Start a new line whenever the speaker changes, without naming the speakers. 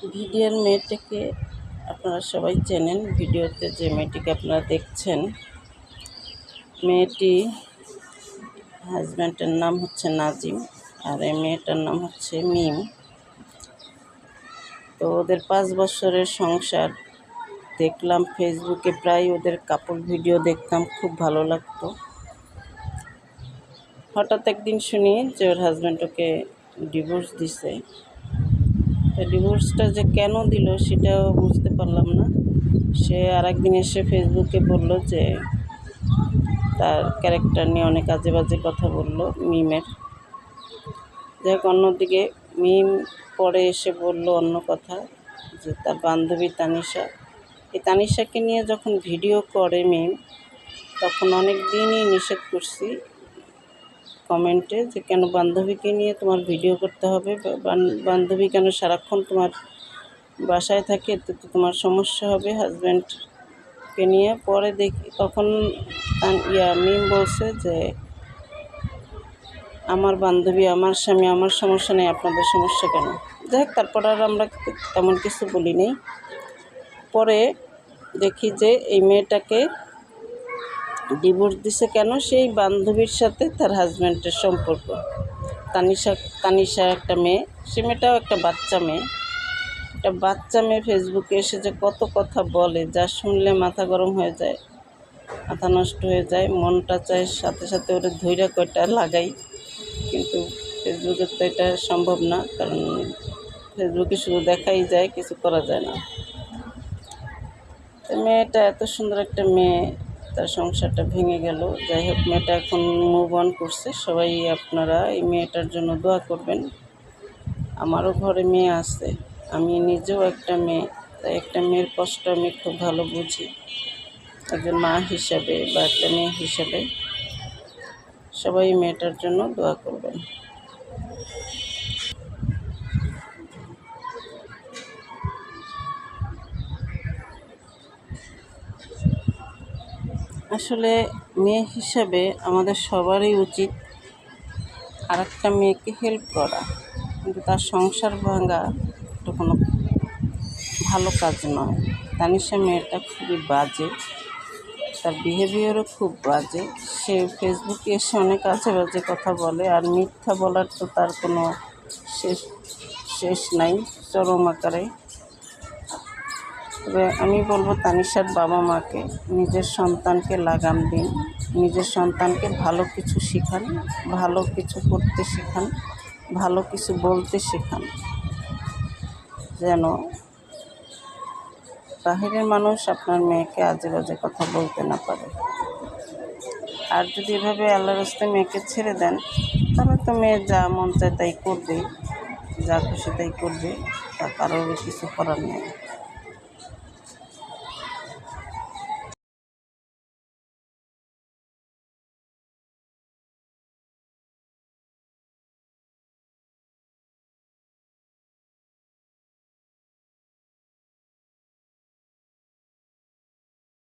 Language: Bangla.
ভিডিওর মেয়েটিকে আপনারা সবাই চেনেন। ভিডিওতে যে মেয়েটিকে আপনারা দেখছেন, মেয়েটি হাজব্যান্ডের নাম হচ্ছে নাজিম, আর এই মেয়েটার নাম হচ্ছে মিম। তো ওদের 5 বছরের সংসার দেখলাম ফেসবুকে, প্রায় ওদের কাপড় ভিডিও দেখতাম, খুব ভালো লাগতো। হঠাৎ একদিন শুনি যে ওর হাজব্যান্ড ওকে ডিভোর্স দিছে। তো ডিভোর্সটা যে কেন দিল সেটাও বুঝতে পারলাম না। সে আরেকদিন এসে ফেসবুকে বলল যে তার ক্যারেক্টার নিয়ে অনেক আজে বাজে কথা বলল মিমের। যাই হোক, অন্যদিকে মিম পরে এসে বলল অন্য কথা, যে তার বান্ধবী তানিশা, এই তানিশাকে নিয়ে যখন ভিডিও করে মিম, তখন অনেক দিনই নিষেধ করছি কমেন্টে যে কেন বান্ধবীকে নিয়ে তোমার ভিডিও করতে হবে, বান্ধবী কেন সারাক্ষণ তোমার বাসায় থাকে, এতে তো তোমার সমস্যা হবে হাজব্যান্ডকে নিয়ে। পরে দেখি তখন মিম বলছে যে আমার বান্ধবী, আমার স্বামী, আমার সমস্যা নেই, আপনাদের সমস্যা কেন? যাই হোক, তারপর আর আমরা তেমন কিছু বলি নেই। পরে দেখি যে এই মেয়েটাকে ডিভোর্স দিছে কেন, সেই বান্ধবীর সাথে তার হাজব্যান্ডের সম্পর্ক। তানিশা একটা মেয়ে, সে মেয়েটাও একটা বাচ্চা মেয়ে। একটা বাচ্চা মেয়ে ফেসবুকে এসে যে কত কথা বলে, যা শুনলে মাথা গরম হয়ে যায়, মাথা নষ্ট হয়ে যায়, মনটা চায় সাথে সাথে ওরা ধৈর্য কয়টা লাগাই। কিন্তু ফেসবুকে তো এটা সম্ভব না, কারণ ফেসবুকে শুধু দেখাই যায়, কিছু করা যায় না। তো মেয়েটা এত সুন্দর একটা মেয়ে, তার সংসারটা ভেঙে গেল। যাই হোক, মেয়েটা এখন মুভ অন করছে। সবাই আপনারা এই মেয়েটার জন্য দোয়া করবেন। আমারও ঘরে মেয়ে আছে, আমি নিজেও একটা মেয়ে, তাই একটা মেয়ের কষ্ট আমি খুব ভালো বুঝি। একজন মা হিসাবে বা একটা মেয়ে হিসাবে সবাই মেয়েটার জন্য দোয়া করবেন। আসলে মেয়ে হিসাবে আমাদের সবারই উচিত আরেকটা মেয়েকে হেল্প করা, কিন্তু তার সংসার ভাঙা এটা কোনো ভালো কাজ নয়। তানিশা মেয়েটা খুবই বাজে, তার বিহেভিয়ারও খুব বাজে। সে ফেসবুকে এসে অনেক আজে বাজে কথা বলে, আর মিথ্যা বলার তো তার কোনো শেষ নাই, চরম আকারে। তবে আমি বলবো তানিশার বাবা মাকে নিজের সন্তানকে লাগাম দিন, নিজের সন্তানকে ভালো কিছু শেখান, ভালো কিছু করতে শেখান, ভালো কিছু বলতে শেখান, যেন বাহিরের মানুষ আপনার মেয়েকে আজে বাজে কথা বলতে না পারে। আর যদি এভাবে আল্লাহর রাস্তায় মেয়েকে ছেড়ে দেন, তাহলে তো মেয়ে যা মন চায় তাই করবে, যা খুশি তাই করবে, তা কারোর কিছু করার নেই।